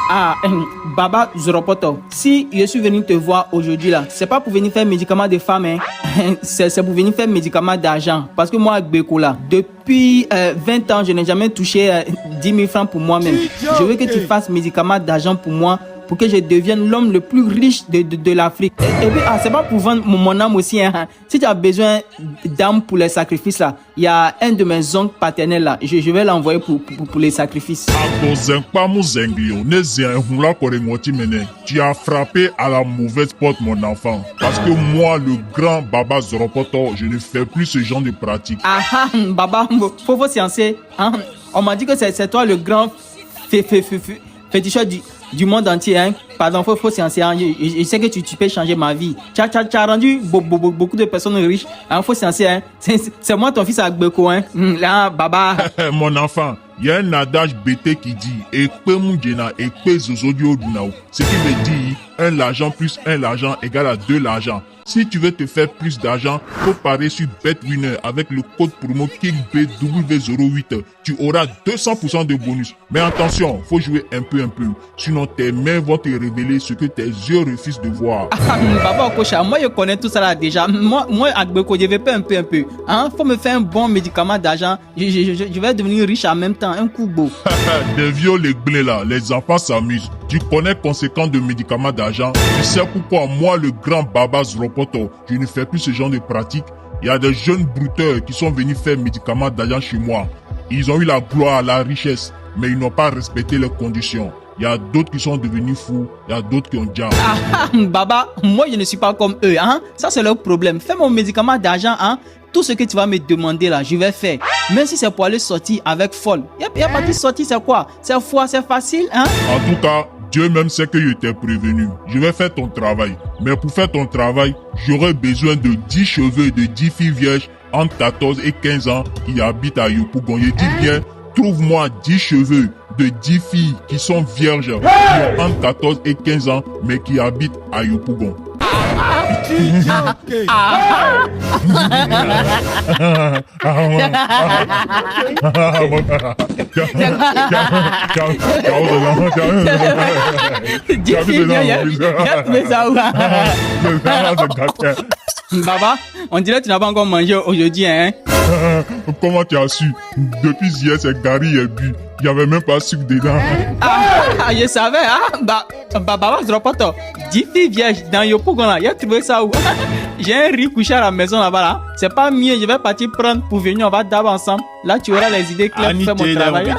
Ah, Baba Zoropoto, si je suis venu te voir aujourd'hui là, c'est pas pour venir faire médicaments de femmes, hein. C'est pour venir faire médicaments d'argent. Parce que moi, Gbeko là, depuis 20 ans, je n'ai jamais touché 10 000 francs pour moi-même. Je veux que tu fasses médicaments d'argent pour moi, pour que je devienne l'homme le plus riche de l'Afrique. Et puis, c'est pas pour vendre mon âme aussi, hein. Si tu as besoin d'âme pour les sacrifices là, il y a un de mes oncles paternels là, je vais l'envoyer pour les sacrifices. Tu as frappé à la mauvaise porte, mon enfant. Parce que moi, le grand Baba Zoropoto, je ne fais plus ce genre de pratique. Ah, Baba, faut sciencer, hein. On m'a dit que c'est toi le grand féticheur du monde entier, hein. Pardon, faut sciencer, hein. Je sais que tu peux changer ma vie. Tu as rendu beaucoup de personnes riches, hein. Faut sciencer, hein. C'est moi ton fils Agbeko, hein. Là, Baba. Mon enfant, il y a un adage bêté qui dit Ekpe Mungena, Ekpe Zozodio Dunao. Ce qui veut dire un l'argent plus un l'argent égale à 2 l'argent. Si tu veux te faire plus d'argent, faut parier sur BetWinner avec le code promo KINGBW08. Tu auras 200% de bonus. Mais attention, faut jouer un peu. Sinon tes mains vont te révéler ce que tes yeux refusent de voir. Baba Okocha, moi je connais tout ça là déjà. Moi Agbeko, je vais pas un peu. Hein? Faut me faire un bon médicament d'argent. Je vais devenir riche en même temps. Un coup beau. Des vieux les blés là, les enfants s'amusent. Tu connais conséquences de médicaments d'argent. Tu sais pourquoi moi, le grand Baba Zoropoto, je ne fais plus ce genre de pratique. Il y a des jeunes brouteurs qui sont venus faire médicaments d'argent chez moi. Ils ont eu la gloire, la richesse, mais ils n'ont pas respecté les conditions. Il y a d'autres qui sont devenus fous, il y a d'autres qui ont déjà... Baba, moi je ne suis pas comme eux, hein. Ça c'est leur problème. Fais mon médicament d'argent, hein. Tout ce que tu vas me demander là, je vais faire. Même si c'est pour aller sortir avec folle. Il y a pas de sortie, c'est quoi? C'est foi, c'est facile, hein. En tout cas, Dieu même sait que je t'ai prévenu. Je vais faire ton travail. Mais pour faire ton travail, j'aurai besoin de 10 cheveux de 10 filles vierges entre 14 et 15 ans qui habitent à Yopougon. Je dis bien, trouve-moi 10 cheveux de 10 filles qui sont vierges, qui ont entre 14 et 15 ans, mais qui habitent à Yopougon. Baba, on dirait que tu n'as pas encore mangé aujourd'hui, hein? Comment tu as su? Depuis hier, c'est Gary et bu. Il n'y avait même pas sucre dedans. Je savais, hein? Baba Zoropoto, 10 filles vierges dans Yopougon là, il a trouvé ça où? J'ai un riz couché à la maison là-bas là. C'est pas mieux, je vais partir prendre pour venir, on va d'abord ensemble. Là, tu auras les idées claires pour faire mon travail.